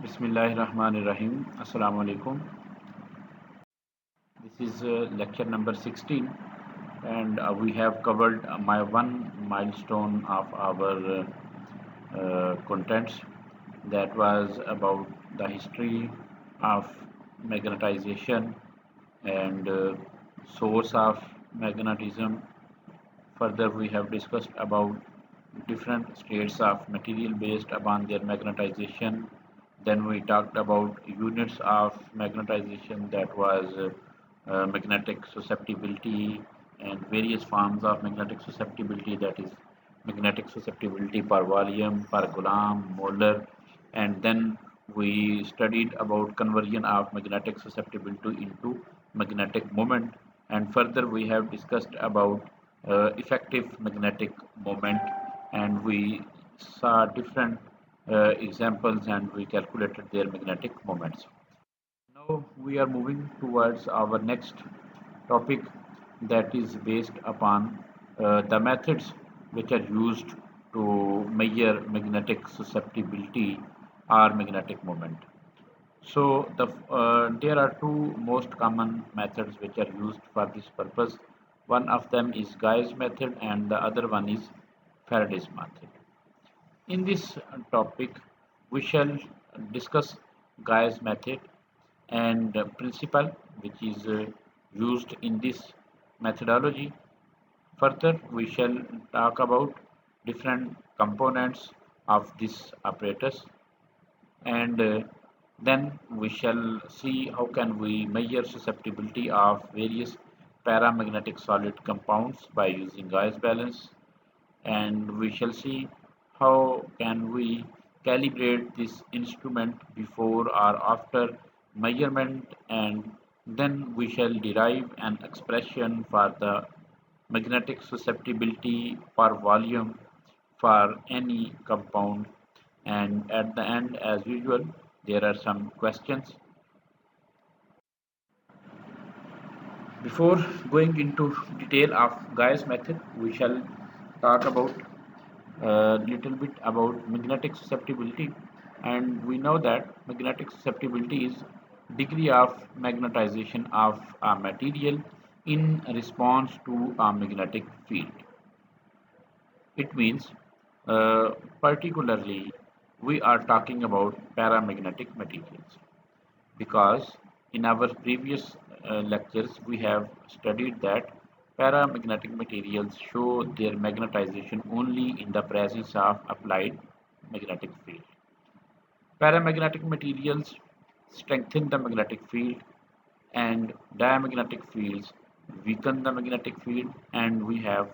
Bismillahirrahmanirrahim. Assalamu alaikum. This is lecture number 16, and we have covered my one milestone of our contents, that was about the history of magnetization and source of magnetism. Further, we have discussed about different states of material based upon their magnetization. Then we talked about units of magnetization, that was magnetic susceptibility and various forms of magnetic susceptibility, that is magnetic susceptibility per volume, per coulomb, molar. And then we studied about conversion of magnetic susceptibility into magnetic moment. And further we have discussed about effective magnetic moment, and we saw different examples and we calculated their magnetic moments. Now we are moving towards our next topic, that is based upon the methods which are used to measure magnetic susceptibility or magnetic moment. So there are two most common methods which are used for this purpose. One of them is Gauss method and the other one is Faraday's method. In this topic, we shall discuss Gauss method and principle which is used in this methodology. Further, we shall talk about different components of this apparatus, and then we shall see how can we measure susceptibility of various paramagnetic solid compounds by using Gauss balance, and we shall see how can we calibrate this instrument before or after measurement, and then we shall derive an expression for the magnetic susceptibility per volume for any compound. And at the end, as usual, there are some questions. Before going into detail of Gauss method, we shall talk about a little bit about magnetic susceptibility. And we know that magnetic susceptibility is degree of magnetization of a material in response to a magnetic field. It means uh, particularly we are talking about paramagnetic materials, because in our previous lectures we have studied that paramagnetic materials show their magnetization only in the presence of applied magnetic field. Paramagnetic materials strengthen the magnetic field, and diamagnetic fields weaken the magnetic field, and we have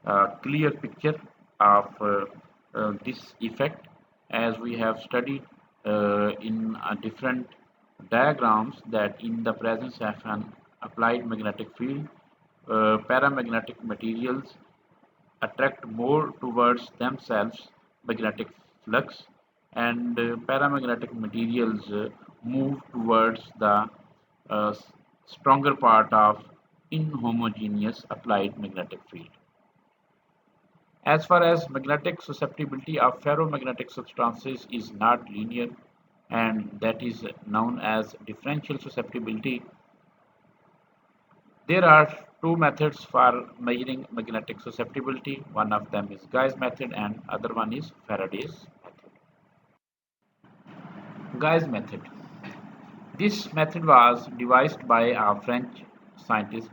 a clear picture of this effect, as we have studied in different diagrams, that in the presence of an applied magnetic field, paramagnetic materials attract more towards themselves magnetic flux, and paramagnetic materials move towards the uh, stronger part of inhomogeneous applied magnetic field. As far as magnetic susceptibility of ferromagnetic substances is not linear, and that is known as differential susceptibility, there are two methods for measuring magnetic susceptibility. One of them is Gauss method and other one is Faraday's method. Gauss method. This method was devised by a French scientist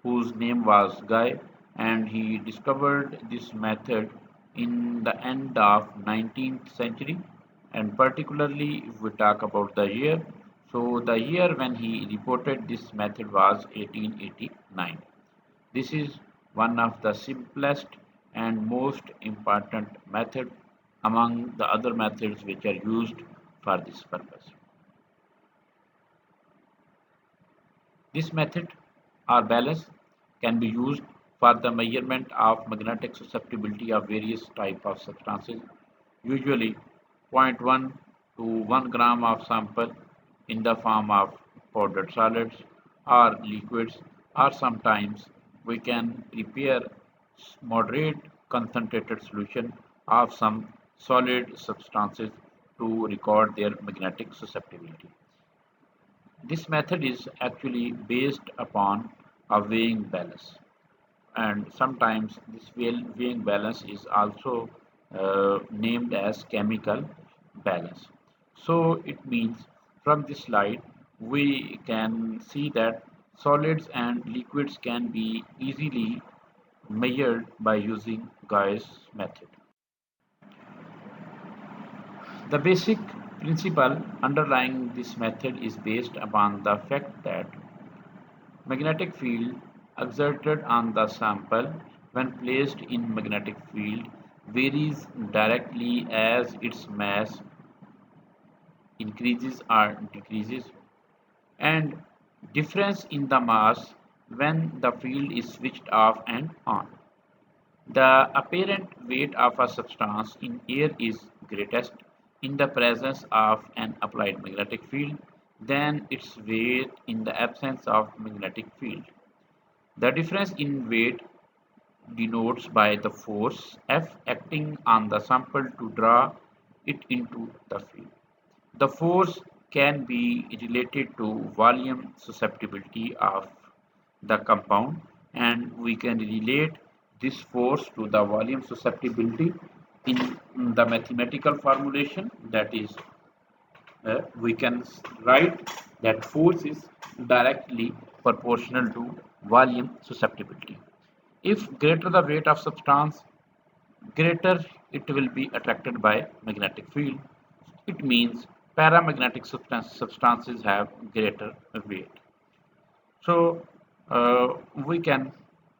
whose name was Guy, and he discovered this method in the end of 19th century, and particularly if we talk about the year, so the year when he reported this method was 1889. This is one of the simplest and most important method among the other methods which are used for this purpose. This method or balance can be used for the measurement of magnetic susceptibility of various type of substances, usually zero point 0.1 to 1 gram of sample in the form of powdered solids or liquids, or sometimes we can prepare moderate concentrated solution of some solid substances to record their magnetic susceptibility. This method is actually based upon a weighing balance, and sometimes this weighing balance is also named as chemical balance. So it means from this slide we can see that solids and liquids can be easily measured by using Gauss method. The basic principle underlying this method is based upon the fact that magnetic field exerted on the sample when placed in magnetic field varies directly as its mass increases or decreases, and difference in the mass when the field is switched off and on. The apparent weight of a substance in air is greatest in the presence of an applied magnetic field than its weight in the absence of magnetic field. The difference in weight denotes by the force F acting on the sample to draw it into the field. The force can be related to volume susceptibility of the compound, and we can relate this force to the volume susceptibility in the mathematical formulation. That is, we can write that force is directly proportional to volume susceptibility. If greater the weight of substance, greater it will be attracted by magnetic field. It means paramagnetic substances have greater weight. So we can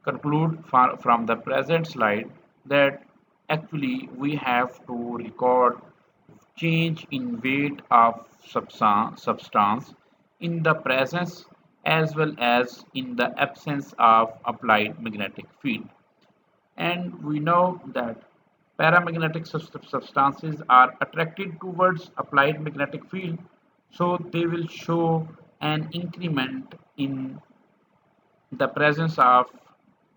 conclude from the present slide that actually we have to record change in weight of substance in the presence as well as in the absence of applied magnetic field. And we know that paramagnetic substances are attracted towards applied magnetic field, so they will show an increment in the presence of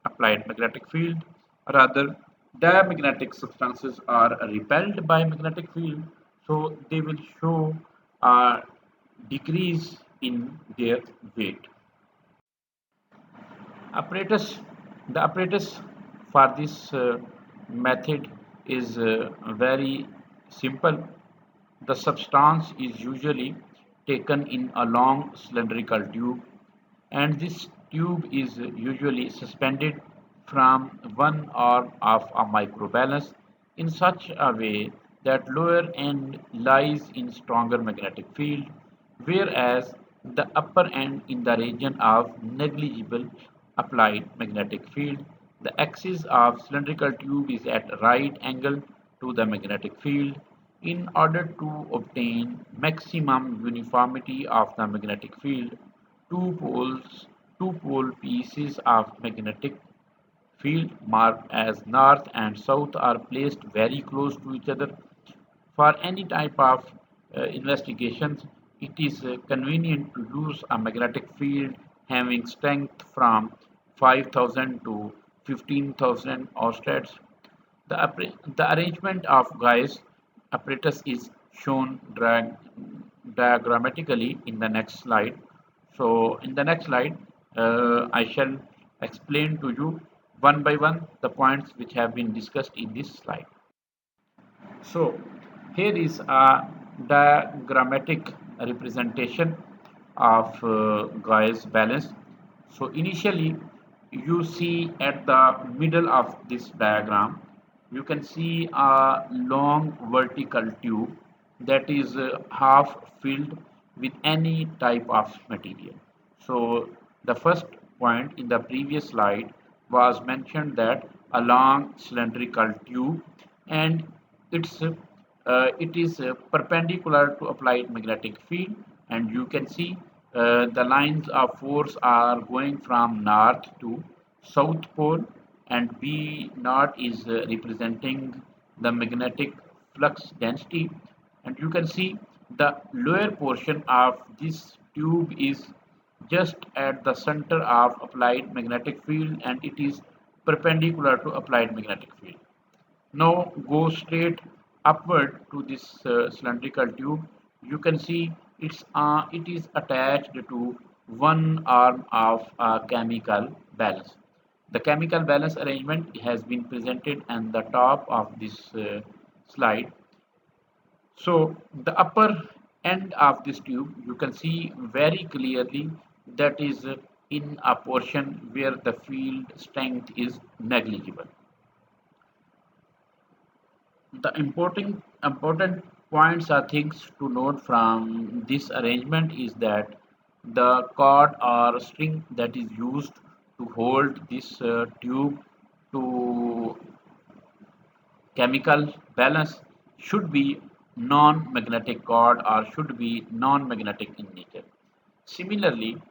applied magnetic field. Rather, diamagnetic substances are repelled by magnetic field, so they will show a decrease in their weight. Apparatus, the apparatus for this method is very simple. The substance is usually taken in a long cylindrical tube, and this tube is usually suspended from one arm of a microbalance in such a way that lower end lies in stronger magnetic field, whereas the upper end in the region of negligible applied magnetic field. The axis of cylindrical tube is at right angle to the magnetic field. In order to obtain maximum uniformity of the magnetic field, two poles, two pole pieces of magnetic field marked as north and south are placed very close to each other. For any type of investigations, it is convenient to use a magnetic field having strength from 5,000 to 15,000 oersteds. The arrangement of Gauss apparatus is shown diagrammatically in the next slide. So in the next slide, I shall explain to you one by one the points which have been discussed in this slide. So here is a diagrammatic representation of Gauss balance. So initially you see at the middle of this diagram, you can see a long vertical tube that is half filled with any type of material. So the first point in the previous slide was mentioned that a long cylindrical tube, and it is perpendicular to applied magnetic field, and you can see the lines of force are going from north to south pole, and B naught is representing the magnetic flux density, and you can see the lower portion of this tube is just at the center of applied magnetic field, and it is perpendicular to applied magnetic field. Now go straight upward to this cylindrical tube, you can see it is attached to one arm of a chemical balance. The chemical balance arrangement has been presented on the top of this slide. So the upper end of this tube, you can see very clearly that is in a portion where the field strength is negligible. The important points are things to note from this arrangement is that the cord or string that is used to hold this tube to chemical balance should be non-magnetic cord or should be non-magnetic in nature. Similarly,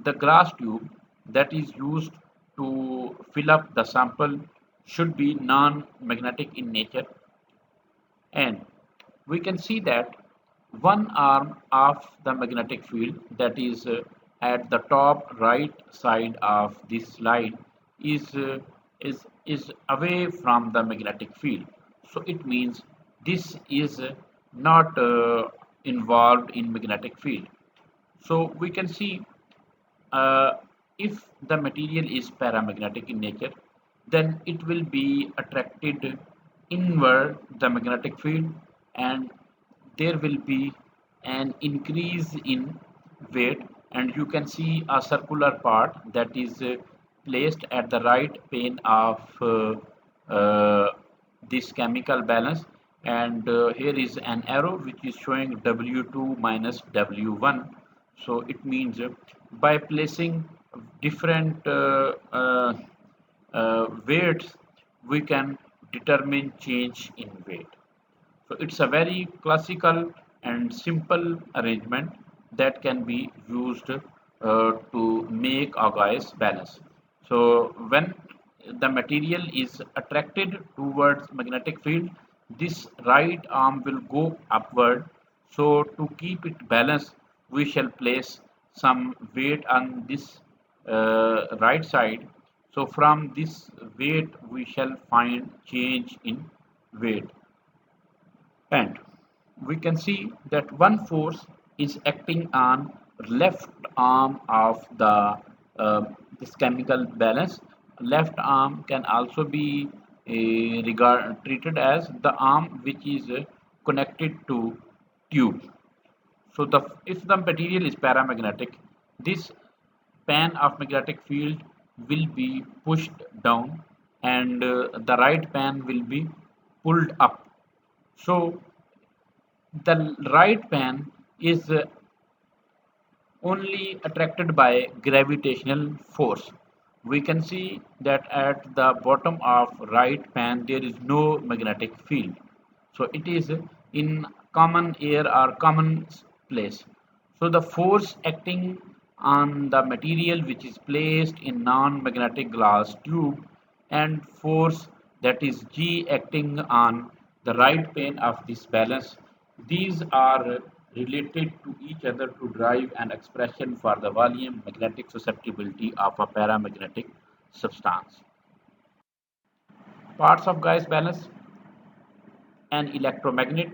the glass tube that is used to fill up the sample should be non-magnetic in nature, and we can see that one arm of the magnetic field that is at the top right side of this slide is is away from the magnetic field, so it means this is not involved in magnetic field. So we can see uh, if the material is paramagnetic in nature, then it will be attracted inward the magnetic field, and there will be an increase in weight, and you can see a circular part that is placed at the right plane of uh, this chemical balance, and here is an arrow which is showing W2 minus W1. So it means by placing different weights, we can determine change in weight. So it's a very classical and simple arrangement that can be used to make a gauge balance. So when the material is attracted towards magnetic field, this right arm will go upward. So to keep it balanced, we shall place some weight on this right side. So from this weight, we shall find change in weight, and we can see that one force is acting on left arm of the this chemical balance. Left arm can also be treated as the arm which is connected to tube. So the if the material is paramagnetic, this pan of magnetic field will be pushed down, and the right pan will be pulled up. So the right pan is only attracted by gravitational force. We can see that at the bottom of right pan there is no magnetic field. So it is in common air or common place. So the force acting on the material which is placed in non-magnetic glass tube, and force that is G acting on the right pane of this balance, these are related to each other to drive an expression for the volume magnetic susceptibility of a paramagnetic substance. Parts of Gauss balance: an electromagnet,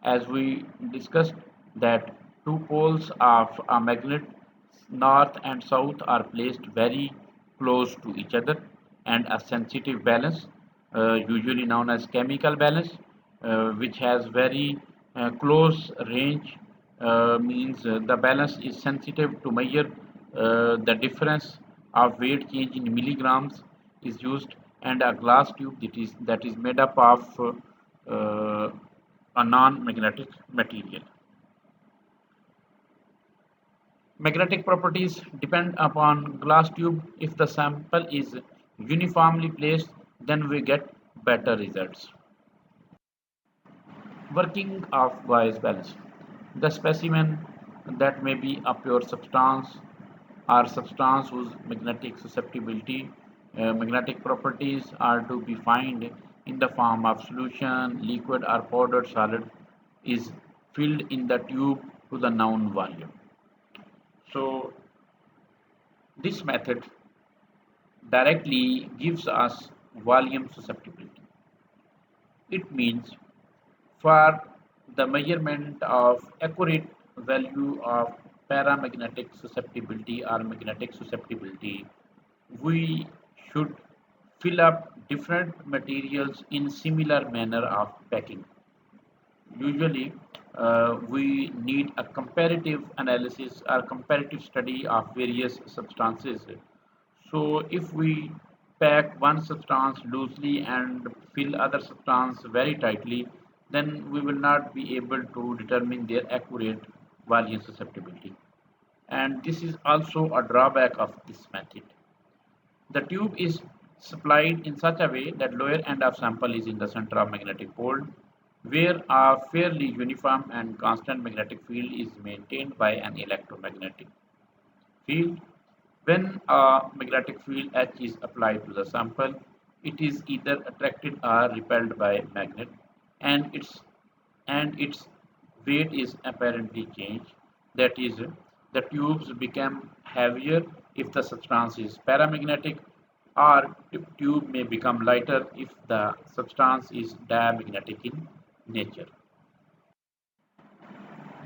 as we discussed that two poles of a magnet north and south are placed very close to each other, and a sensitive balance, usually known as chemical balance, which has very close range, means the balance is sensitive to measure the difference of weight change in milligrams is used, and a glass tube that is made up of a non-magnetic material. Magnetic properties depend upon glass tube. If the sample is uniformly placed, then we get better results. Working of Gauss balance. The specimen that may be a pure substance or substance whose magnetic susceptibility, magnetic properties are to be found in the form of solution, liquid or powdered solid, is filled in the tube to the known volume. So this method directly gives us volume susceptibility. It means For the measurement of accurate value of paramagnetic susceptibility or magnetic susceptibility, we should fill up different materials in similar manner of packing. Usually, we need a comparative analysis or comparative study of various substances. So, if we pack one substance loosely and fill other substance very tightly, then we will not be able to determine their accurate volume susceptibility. And this is also a drawback of this method. The tube is supplied in such a way that lower end of sample is in the center of magnetic pole, where a fairly uniform and constant magnetic field is maintained by an electromagnetic field. When a magnetic field H is applied to the sample, it is either attracted or repelled by magnet, and its weight is apparently changed. That is, the tubes become heavier if the substance is paramagnetic, or the tube may become lighter if the substance is diamagnetic in nature.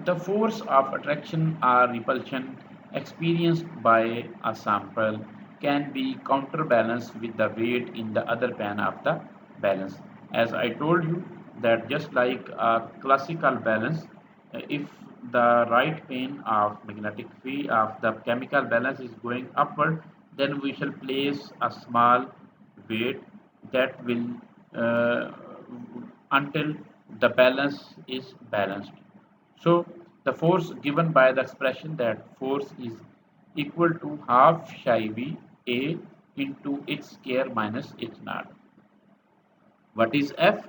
The force of attraction or repulsion experienced by a sample can be counterbalanced with the weight in the other pan of the balance. As I told you, that just like a classical balance, if the right pane of magnetic field of the chemical balance is going upward, then we shall place a small weight that will uh, until the balance is balanced. So the force given by the expression that force is equal to half psi v A into h square minus h naught. What is F?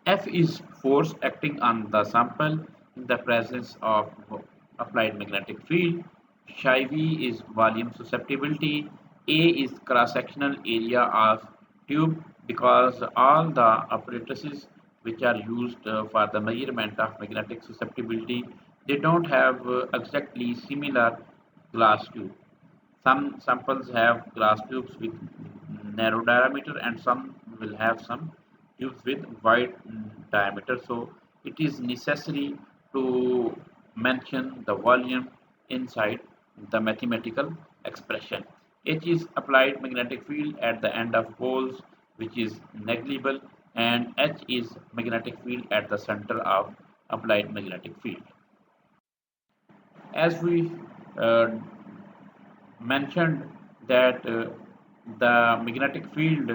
F is force acting on the sample in the presence of applied magnetic field. Psi v is volume susceptibility. A is cross-sectional area of tube because all the apparatuses which are used for the measurement of magnetic susceptibility, they don't have exactly similar glass tube. Some samples have glass tubes with narrow diameter and some will have some tubes with wide diameter. So it is necessary to mention the volume inside the mathematical expression. H is applied magnetic field at the end of poles, which is negligible, and H is magnetic field at the center of applied magnetic field. As we uh, mentioned that the magnetic field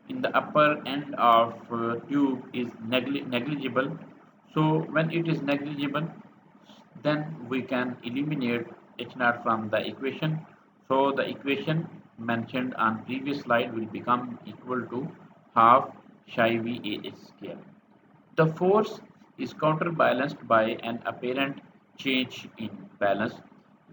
in the upper end of tube is negligible. So when it is negligible, then we can eliminate H naught from the equation. So the equation mentioned on previous slide will become equal to half psi v A h square. The force is counterbalanced by an apparent change in balance.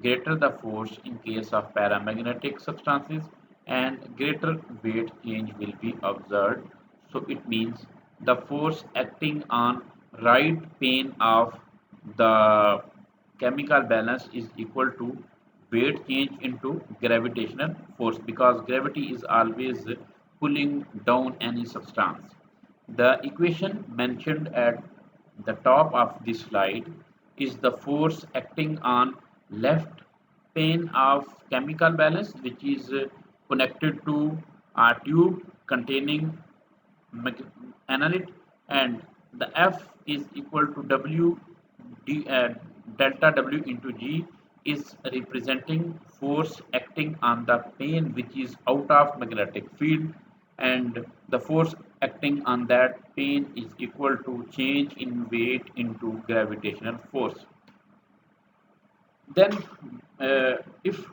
Greater the force in case of paramagnetic substances and greater weight change will be observed. So it means the force acting on right pane of the chemical balance is equal to weight change into gravitational force because gravity is always pulling down any substance. The equation mentioned at the top of this slide is the force acting on left pane of chemical balance which is connected to a tube containing analyte, and the F is equal to W delta W into G is representing force acting on the pane which is out of magnetic field, and the force acting on that pane is equal to change in weight into gravitational force. Then if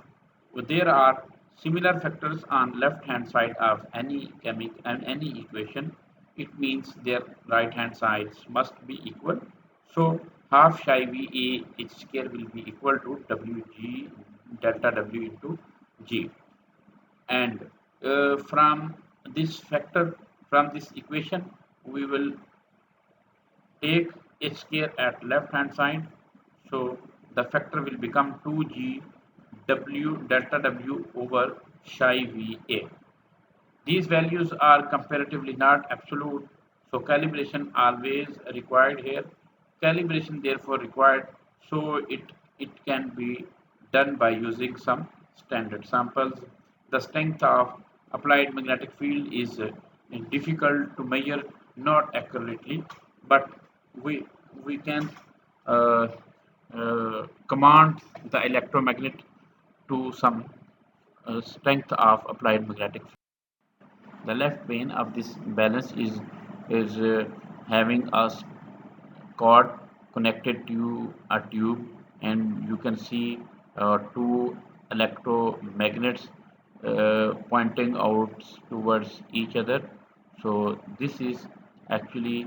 there are similar factors on left hand side of any equation, it means their right hand sides must be equal. So half psi v A h square will be equal to Wg delta W into G. And from this factor, from this equation, we will take h square at left hand side. So the factor will become 2g w delta W over psi v A. These values are comparatively not absolute, So calibration always required here. Calibration therefore required, so it can be done by using some standard samples. The strength of applied magnetic field is difficult to measure, not accurately, but we we can uh, command the electromagnet to some strength of applied magnetic field. The left plane of this balance is having a cord connected to a tube, and you can see two electromagnets pointing out towards each other. So this is actually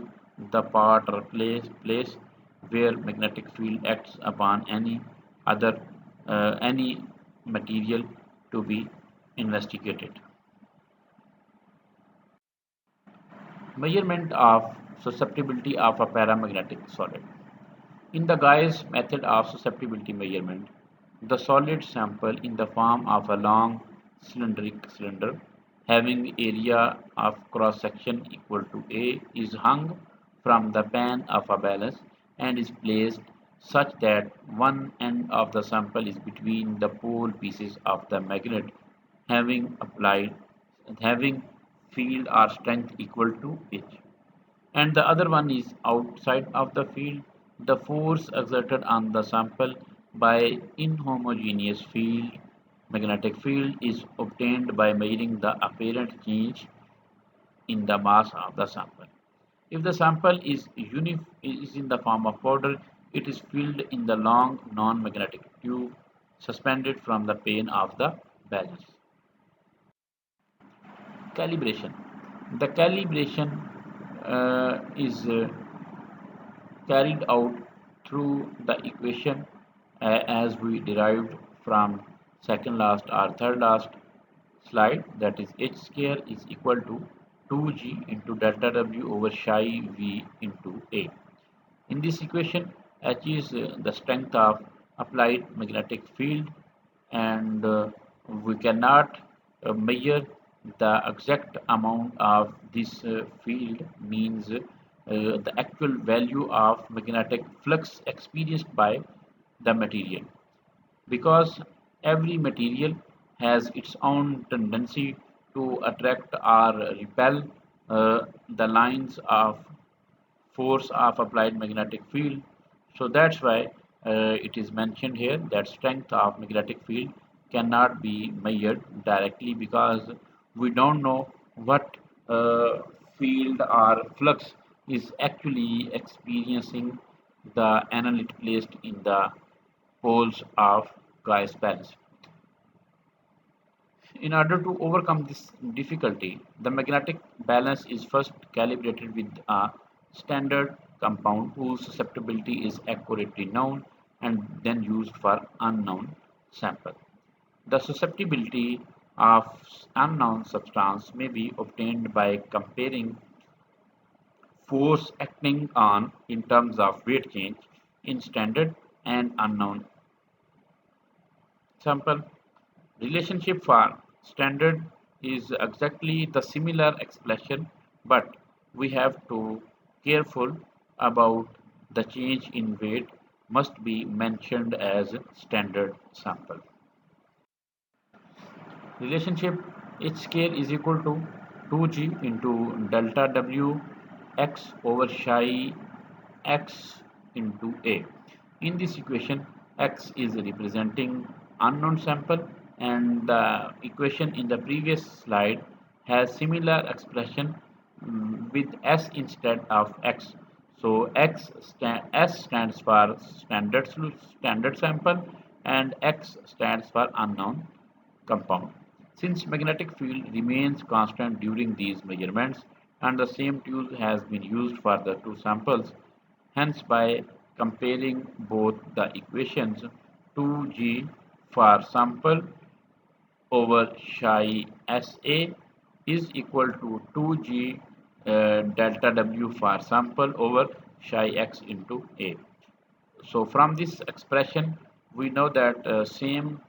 the part or place where magnetic field acts upon other any material to be investigated. Measurement of susceptibility of a paramagnetic solid. In the Guy's method of susceptibility measurement, the solid sample in the form of a long cylindric cylinder having area of cross section equal to A is hung from the pan of a balance and is placed such that one end of the sample is between the pole pieces of the magnet having applied having field or strength equal to H, and the other one is outside of the field. The force exerted on the sample by inhomogeneous field magnetic field is obtained by measuring the apparent change in the mass of the sample. If the sample is in the form of powder, it is filled in the long non-magnetic tube suspended from the pane of the balance. Calibration. The calibration is carried out through the equation as we derived from second last or third last slide, that is h square is equal to 2g into delta w over psi v into a. In this equation, h is the strength of applied magnetic field, and we cannot measure the exact amount of this field, means the actual value of magnetic flux experienced by the material, because every material has its own tendency to attract or repel the lines of force of applied magnetic field. So that's why it is mentioned here that strength of magnetic field cannot be measured directly, because we don't know what field or flux is actually experiencing the analyte placed in the poles of Gauss balance. In order to overcome this difficulty, the magnetic balance is first calibrated with a standard compound whose susceptibility is accurately known and then used for unknown sample. The susceptibility of unknown substance may be obtained by comparing force acting on in terms of weight change in standard and unknown sample. Relationship for standard is exactly the similar expression, but we have to careful about the change in weight must be mentioned as standard sample. Relationship h square is equal to 2g into delta w x over psi x into a. In this equation, x is representing unknown sample, and the equation in the previous slide has similar expression with s instead of x. So s stands for standard sample and x stands for unknown compound. Since magnetic field remains constant during these measurements and the same tool has been used for the two samples, hence by comparing both the equations, 2g for sample over psi SA is equal to 2g delta W for sample over psi x into A. So from this expression, we know that same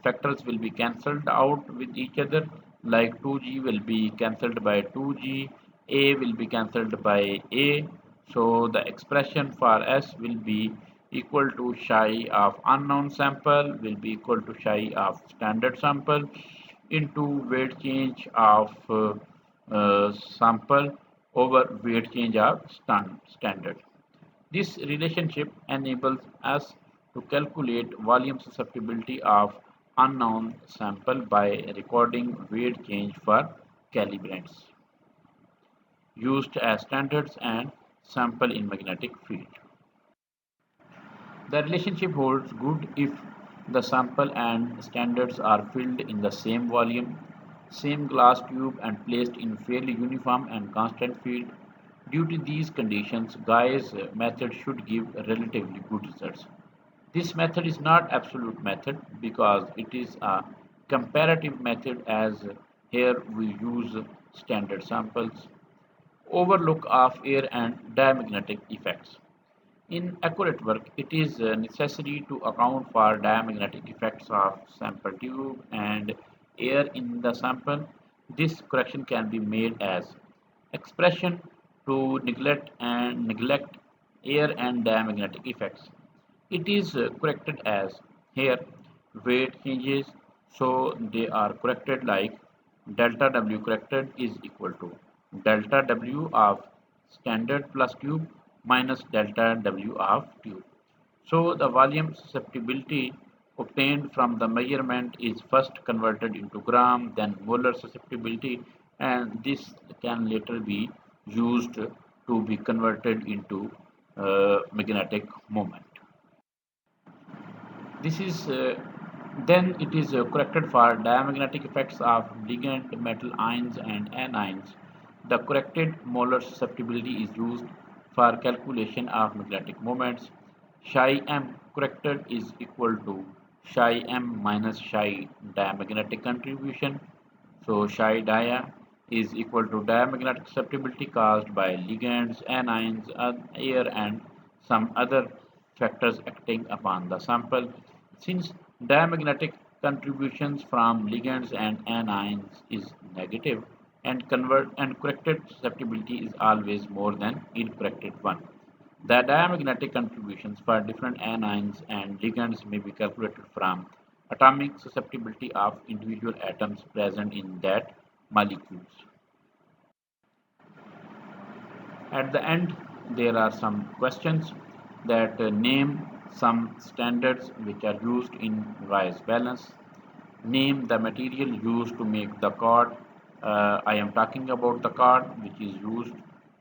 factors will be cancelled out with each other, like 2g will be cancelled by 2g A will be cancelled by A. So the expression for S will be equal to psi of unknown sample will be equal to psi of standard sample into weight change of sample over weight change of standard. This relationship enables us to calculate volume susceptibility of unknown sample by recording weight change for calibrants used as standards and sample in magnetic field. The relationship holds good if the sample and standards are filled in the same volume, same glass tube and placed in fairly uniform and constant field. Due to these conditions, Guy's method should give relatively good results. This method is not absolute method because it is a comparative method as here we use standard samples, overlook of air and diamagnetic effects. In accurate work, it is necessary to account for diamagnetic effects of sample tube and air in the sample. This correction can be made as expression to neglect air and diamagnetic effects. It is corrected as here weight changes, so they are corrected like delta W corrected is equal to delta W of standard plus tube minus delta W of tube. So the volume susceptibility obtained from the measurement is first converted into gram, then molar susceptibility, and this can later be used to be converted into magnetic moment. This is then it is corrected for diamagnetic effects of ligand metal ions and anions. The corrected molar susceptibility is used for calculation of magnetic moments. Psi m corrected is equal to psi m minus psi diamagnetic contribution. So psi dia is equal to diamagnetic susceptibility caused by ligands, anions, air and some other factors acting upon the sample. Since diamagnetic contributions from ligands and anions is negative and convert and corrected susceptibility is always more than incorrected one. The diamagnetic contributions for different anions and ligands may be calculated from atomic susceptibility of individual atoms present in that molecules. At the end, there are some questions that name some standards which are used in Gauss balance. Name the material used to make the cord. I am talking about the cord which is used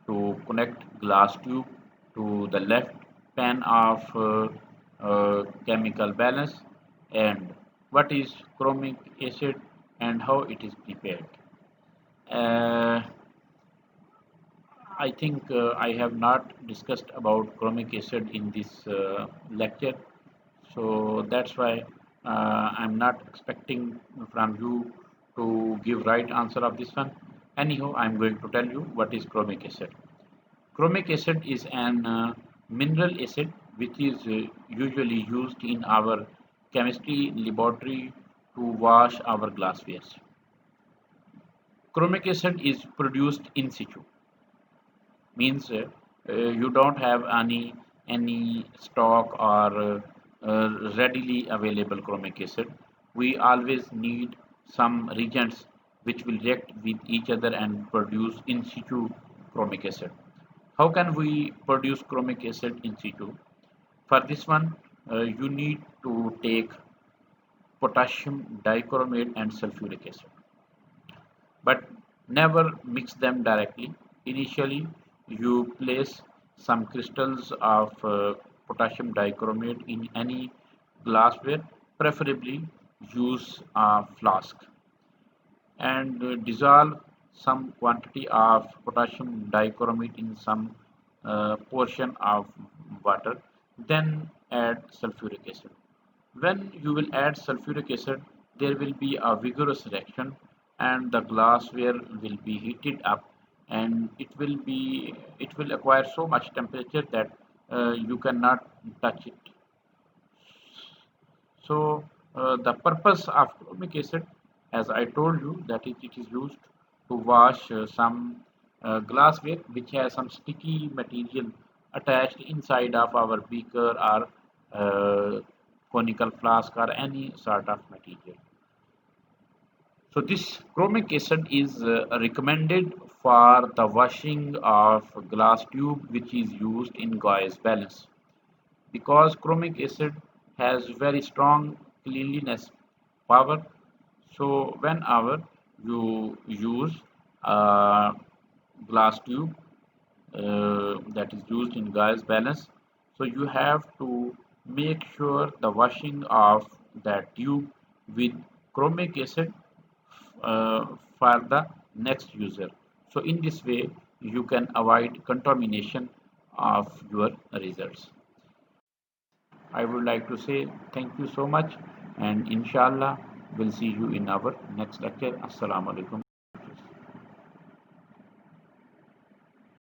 to connect glass tube to the left pan of chemical balance, and what is chromic acid and how it is prepared. Uh, I think I have not discussed about chromic acid in this lecture, so that's why I'm not expecting from you to give right answer of this one. Anyhow, I'm going to tell you what is chromic acid. Chromic acid is an mineral acid which is usually used in our chemistry laboratory to wash our glasswares. Chromic acid is produced in situ, means you don't have any stock or readily available chromic acid. We always need some reagents which will react with each other and produce in situ chromic acid. How can we produce chromic acid in situ? For this one, you need to take potassium dichromate and sulfuric acid, but never mix them directly. Initially, you place some crystals of potassium dichromate in any glassware, preferably use a flask, and dissolve some quantity of potassium dichromate in some portion of water, then add sulfuric acid. When you will add sulfuric acid, there will be a vigorous reaction and the glassware will be heated up, and it will acquire so much temperature that you cannot touch it. So the purpose of chromic acid, as I told you, that it is used to wash some glassware which has some sticky material attached inside of our beaker or conical flask or any sort of material. So this chromic acid is recommended for the washing of glass tube which is used in Gauss balance because chromic acid has very strong cleanliness power. So whenever you use a glass tube that is used in Gauss balance, so you have to make sure the washing of that tube with chromic acid uh, for the next user. So in this way, you can avoid contamination of your results. I would like to say thank you so much and inshallah we'll see you in our next lecture. Assalamu alaikum.